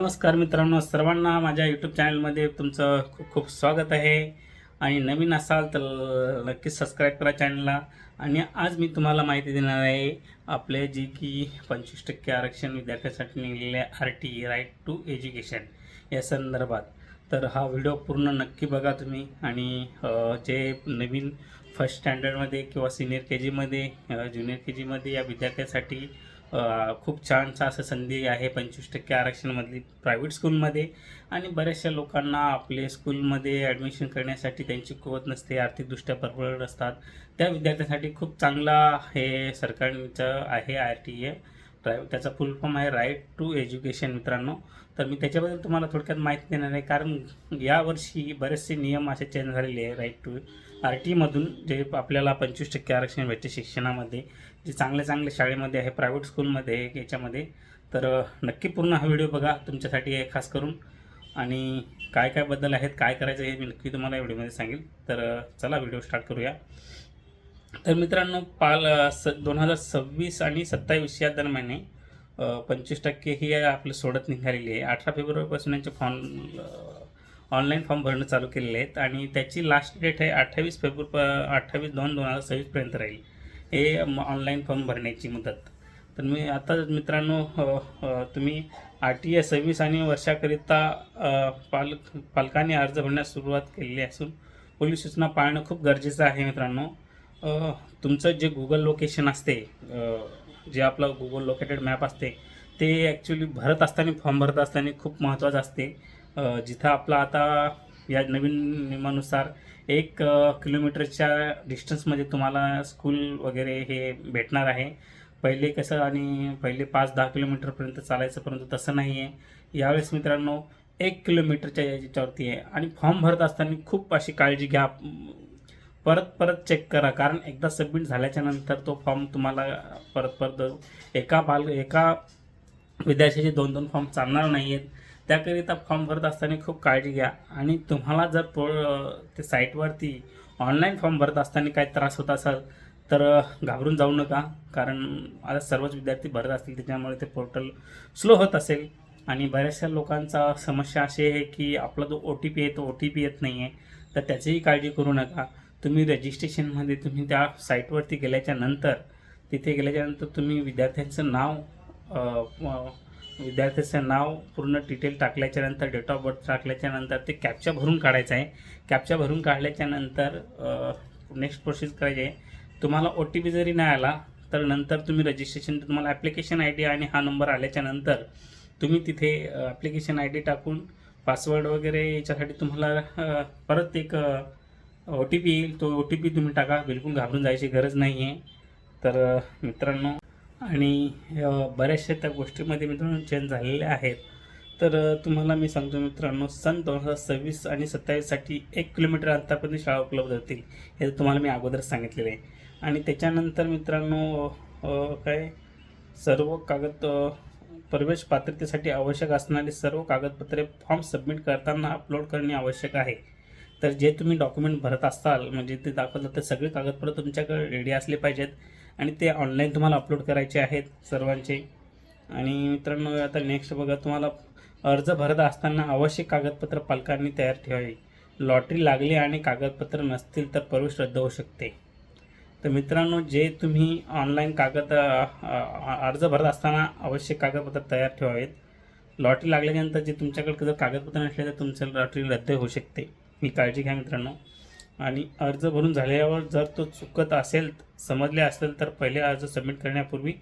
नमस्कार मित्रांनो, सर्वांना माझ्या यूट्यूब चॅनलमध्ये तुमचं खूप खूप स्वागत आहे. आणि नवीन असाल तर नक्कीच सबस्क्राईब करा चॅनलला. आणि आज मी तुम्हाला माहिती देणार आहे आपले जी की 25% आरक्षण विद्यार्थ्यांसाठी निघालेले RT राईट टू एज्युकेशन या संदर्भात. तर हा व्हिडिओ पूर्ण नक्की बघा तुम्ही. आणि जे नवीन फर्स्ट स्टँडर्डमध्ये किंवा सिनियर KGमध्ये ज्युनियर KGमध्ये या विद्यार्थ्यांसाठी खूप छानसा असं संधी आहे 25% आरक्षणामधली प्रायव्हेट स्कूलमध्ये. आणि बऱ्याचशा लोकांना आपले स्कूलमध्ये ॲडमिशन करण्यासाठी त्यांची कुवत नसते, आर्थिकदृष्ट्या परवडत असतात. त्या विद्यार्थ्यांसाठी खूप चांगला हे सरकारचं आहे RTA. त्याचा फुल फॉर्म आहे राईट टू एज्युकेशन मित्रांनो. तर मी त्याच्याबद्दल तुम्हाला थोडक्यात माहिती देणार आहे, कारण यावर्षी बरेचसे नियम असे चेंज झालेले आहे राईट टू RT मधून, जे आपल्याला 25% आरक्षण भेटते शिक्षणामध्ये, जे चांगले चांगले शाळेमध्ये आहे, प्रायव्हेट स्कूलमध्ये याच्यामध्ये. तर नक्की पूर्ण हा व्हिडिओ बघा, तुमच्यासाठी आहे खास करून. आणि काय काय बदल आहेत, काय करायचं हे मी नक्की तुम्हाला या व्हिडिओमध्ये सांगेल. तर चला व्हिडिओ स्टार्ट करूया. तर मित्रांनो, 2026 आणि 27 या दरम्यान 25% ही आपलं सोडत निघालेली आहे. 18 फेब्रुवारीपासून यांचे ऑनलाईन फॉर्म भरणं चालू केलेले आहेत. आणि त्याची लास्ट डेट आहे 28/2/2026पर्यंत राहील हे ऑनलाईन फॉर्म भरण्याची मुदत. तर मी आता मित्रांनो, तुम्ही RTA 26 आणि वर्षाकरिता पालकांनी अर्ज भरण्यास सुरुवात केलेली असून पोलीस सूचना पाळणं खूप गरजेचं आहे मित्रांनो. तुमचं जे गुगल लोकेशन असते, जे आपलं गुगल लोकेटेड मॅप असते, ते ॲक्च्युली भरत असताना, फॉर्म भरत असताना खूप महत्त्वाचं असते. जिथं आपला आता या नवीन नियमानुसार 1 किलोमीटरच्या डिस्टन्समध्ये तुम्हाला स्कूल वगैरे हे भेटणार आहे. पहिले कसं, आणि पहिले 5-10 किलोमीटरपर्यंत चालायचं, परंतु तसं नाही आहे यावेळेस मित्रांनो. 1 किलोमीटरच्या याच्यावरती आहे. आणि फॉर्म भरत असताना खूप अशी काळजी घ्या, परत परत चेक करा, कारण एकदा सबमिट झाल्याच्या नंतर तो फॉर्म तुम्हाला परत परत एका विद्यार्थ्याचे 2-2 फॉर्म चालणार नाही आहेत. त्याकरिता फॉर्म भरत असताना खूप काळजी घ्या. आणि तुम्हाला जर ते साईटवरती ऑनलाईन फॉर्म भरत असताना काही त्रास होत असेल तर घाबरून जाऊ नका, कारण आता सर्वच विद्यार्थी भरत असतील, त्याच्यामुळे ते पोर्टल स्लो होत असेल. आणि बऱ्याचशा लोकांचा समस्या अशी आहे की आपला जो OTP आहे तो OTP येत नाही आहे. तर त्याचीही काळजी करू नका. तुम्ही रजिस्ट्रेशनमध्ये तुम्ही त्या साईटवरती गेल्याच्यानंतर, तिथे गेल्याच्यानंतर तुम्ही विद्यार्थ्याचं नाव पूर्ण डिटेल टाकल्याच्यानंतर, डेट ऑफ बर्थ टाकल्याच्यानंतर ते कॅप्चा भरून काढायचं आहे. कॅप्चा भरून काढल्याच्यानंतर नेक्स्ट प्रोसेस करायची आहे. तुम्हाला OTP जरी नाही आला तर नंतर तुम्ही रजिस्ट्रेशन, तुम्हाला ॲप्लिकेशन ID आणि हा नंबर आल्याच्यानंतर तुम्ही तिथे ॲप्लिकेशन ID टाकून पासवर्ड वगैरे याच्यासाठी तुम्हाला परत एक OTP येईल. तो OTP तुम्ही टाका. बिलकुल घाबरून जायची गरज नाही आहे. तर मित्रांनो, आणि बऱ्याचशा त्या गोष्टीमध्ये मित्रांनो चेंज झालेल्या आहेत. तर तुम्हाला मी सांगतो मित्रांनो, सन 2026 आणि 27साठी 1 किलोमीटर अंतरापर्यंत शाळा उपलब्ध होतील, हे तुम्हाला मी अगोदर सांगितलेले आहे. आणि त्याच्यानंतर मित्रांनो, काय सर्व प्रवेश पात्रतेसाठी आवश्यक असणारी सर्व कागदपत्रे फॉर्म सबमिट करताना अपलोड करणे आवश्यक आहे. तर जे तुम्ही डॉक्युमेंट भरत असाल, म्हणजे ते दाखवलं, तर सगळे कागदपत्र तुमच्याकडे रेडी असले पाहिजेत. आणि ते ऑनलाईन तुम्हाला अपलोड करायचे आहेत सर्वांचे. आणि मित्रांनो, आता नेक्स्ट बघा, तुम्हाला अर्ज भरत असताना आवश्यक कागदपत्र पालकांनी तयार ठेवावी. लॉटरी लागली आणि कागदपत्र नसतील तर प्रवेश रद्द होऊ शकते. तर मित्रांनो, जे तुम्ही ऑनलाईन अर्ज भरत असताना आवश्यक कागदपत्र तयार ठेवावेत. लॉटरी लागल्यानंतर जे तुमच्याकडे जर कागदपत्र नसले तर तुमचं लॉटरी रद्द होऊ शकते, ही काळजी घ्या मित्रांनो. आणि अर्ज भरून झाल्यावर जर तो चुकत असेल, समजले असेल, तर पहिले अर्ज सबमिट करण्यापूर्वी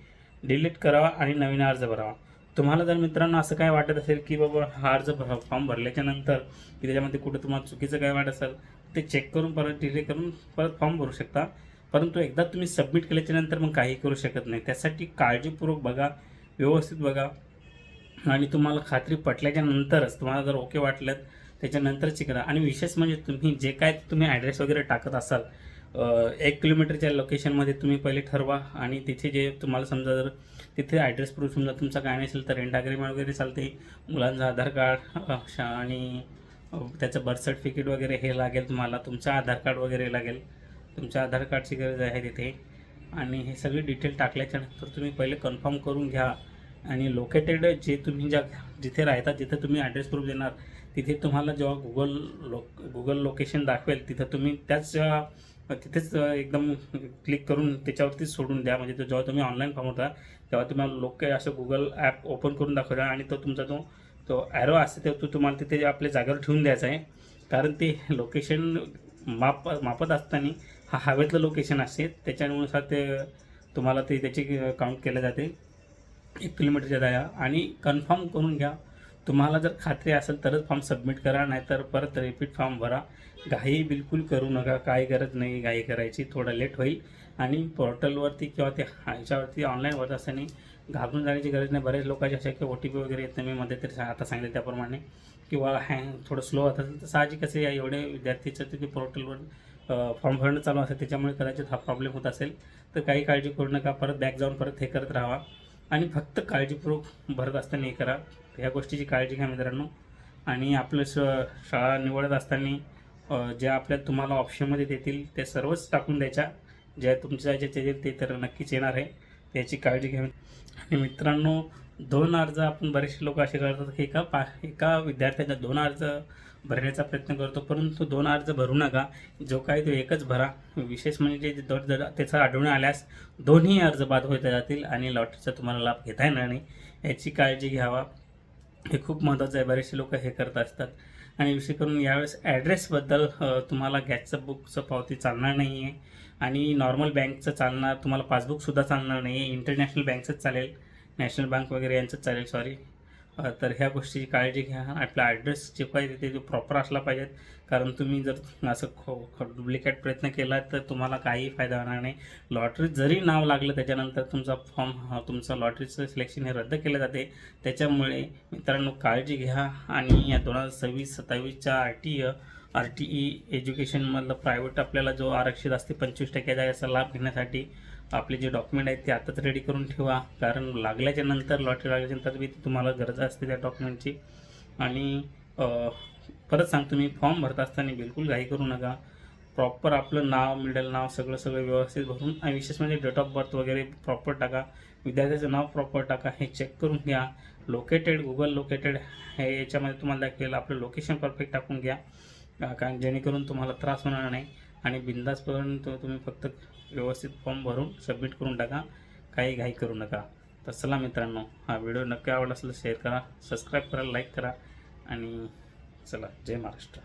डिलीट करावा आणि नवीन अर्ज भरावा. तुम्हाला जर मित्रांनो असं काय वाटत असेल की बाबा हा फॉर्म भरल्याच्या नंतर की त्याच्यामध्ये कुठं तुम्हाला चुकीचं काय वाटत असेल, ते चेक करून परत डिलीट करून परत फॉर्म भरू शकता. परंतु एकदा तुम्ही सबमिट केल्याच्यानंतर मग काही करू शकत नाही. त्यासाठी काळजीपूर्वक बघा, व्यवस्थित बघा. आणि तुम्हाला खात्री पटल्याच्या नंतरच, तुम्हाला जर ओके वाटलं त्याच्यानंतरच करा. आणि विशेष म्हणजे तुम्ही जे काय तुम्ही ॲड्रेस वगैरे टाकत असाल, 1 किलोमीटरच्या लोकेशनमध्ये तुम्ही पहिले ठरवा. आणि तिथे जे तुम्हाला समजा जर तिथे ॲड्रेस प्रूफ समजा तुमचा काय नसेल तर रेंट अग्रीमेंट वगैरे चालते, मुलांचं आधार कार्ड आणि त्याचं बर्थ सर्टिफिकेट वगैरे हे लागेल तुम्हाला, तुमचं आधार कार्ड वगैरे लागेल, तुमच्या आधार कार्डची गरज आहे तिथे. आणि हे सगळे डिटेल टाकल्याच्यानंतर तुम्ही पहिले कन्फर्म करून घ्या आणि लोकेटेड जे तुम्ही जिथे राहता, जिथे तुम्ही ॲड्रेस प्रूफ देणार, तिथे तुम्हाला जेव्हा गुगल लोकेशन दाखवेल, तिथं तुम्ही तिथेच एकदम क्लिक करून त्याच्यावरतीच सोडून द्या. म्हणजे जेव्हा तुम्ही ऑनलाईन फॉर्म होता तेव्हा तुम्हाला असं गुगल ॲप ओपन करून दाखवता आणि तुमचा तो ॲरो असते तो तुम्हाला तिथे आपल्या जागेवर ठेवून द्यायचा आहे. कारण ते लोकेशन मापत असताना हवेतलं लोकेशन असते, त्याच्यानुसार तुम्हाला त्याची काउंट केले जाते 1 किलोमीटरच्या जागा. आणि कन्फर्म करून घ्या. तुम्हाला जर खात्री असेल तरच फॉर्म सबमिट करा, नाहीतर परत रिपीट फॉर्म भरा. घाई बिलकुल करू नका, काही गरज नाही घाई करायची. थोडं लेट होईल आणि पोर्टलवरती किंवा ह्याच्यावरती ऑनलाईन होत असताना घाबरून जाण्याची गरज नाही. बरेच लोकांचे असे की OTP वगैरे येत नाही. मी मध्ये तरी आता सांगितलं त्याप्रमाणे, किंवा थोडं स्लो होत असेल तर साहजिक असे या एवढे विद्यार्थीचं तिथे पोर्टलवर फॉर्म भरणं चालू असेल, त्याच्यामुळे कदाचित हा प्रॉब्लेम होत असेल. तर काही काळजी करू नका, परत बॅक जाऊन परत हे करत राहा आणि फक्त काळजीपूर्वक भरत असताना हे करा. ह्या गोष्टीची काळजी घ्या मित्रांनो. आणि आपलं शाळा निवडत असताना ज्या तुम्हाला ऑप्शनमध्ये देतील ते सर्वच टाकून द्यायच्या. ज्या तुमच्या ज्याचे ते तर नक्कीच येणार आहे, त्याची काळजी घ्या. आणि मित्रांनो, 2 अर्ज आपण बरेचसे लोक असे करतात की एका विद्यार्थ्याचा 2 अर्ज भरण्याचा प्रयत्न करतो, परंतु 2 अर्ज भरू नका. जो काही तो एकच भरा. विशेष म्हणजे त्याचा आढळून आल्यास दोन्ही अर्ज बाद होत जातील आणि लॉटरीचा तुम्हाला लाभ घेता येणार नाही. याची काळजी घ्यावा, हे खूप महत्त्वाचं आहे. बरेचसे लोक हे करत असतात. आणि विशेष करून यावेळेस ॲड्रेसबद्दल तुम्हाला गॅसचं बुकचं पावती चालणार नाही आहे आणि नॉर्मल बँकचं चालणार, तुम्हाला पासबुकसुद्धा चालणार नाही आहे. इंटरनॅशनल बँकचंच चालेल, नॅशनल बँक वगैरे यांचंच चालेल, सॉरी. तर ह्या गोष्टीची काळजी घ्या. आपला ॲड्रेस जे पाहिजे ते जो प्रॉपर असला पाहिजेत. कारण तुम्ही जर असं डुप्लिकेट प्रयत्न केला तर तुम्हाला काही फायदा होणार नाही. लॉटरीत जरी नाव लागलं त्याच्यानंतर तुमचं लॉटरीचं सिलेक्शन हे रद्द केलं जाते. त्याच्यामुळे मित्रांनो काळजी घ्या. आणि या 2026-27च्या RTE एज्युकेशनमधलं प्रायव्हेट आपल्याला जो आरक्षित असते 25% जागेचा लाभ घेण्यासाठी आपले जे डॉक्युमेंट आहेत ते आताच रेडी करून ठेवा. कारण लॉटरी लागल्याच्या नंतर बी तुम्हाला गरज असते त्या डॉक्युमेंटची. आणि परत सांगतो, मी फॉर्म भरत असताना बिलकुल घाई करू नका. प्रॉपर आपलं नाव, मिडल नाव सगळं व्यवस्थित भरून, आणि विशेष म्हणजे डेट ऑफ बर्थ वगैरे प्रॉपर टाका. विद्यार्थ्याचं नाव प्रॉपर टाका, हे चेक करून घ्या. गुगल लोकेटेड हे याच्यामध्ये तुम्हाला दाखवेल. आपलं लोकेशन परफेक्ट टाकून घ्या, कारण जेणेकरून तुम्हाला त्रास होणार नाही. आणि बिंदासपर्यंत तुम्ही फक्त व्यवस्थित फॉर्म भरून सबमिट करून टाका, काही घाई करू नका. तर चला मित्रांनो, हा व्हिडिओ नक्की आवडला असेल शेअर करा, सबस्क्राईब करा, लाईक करा. आणि चला, जय महाराष्ट्र.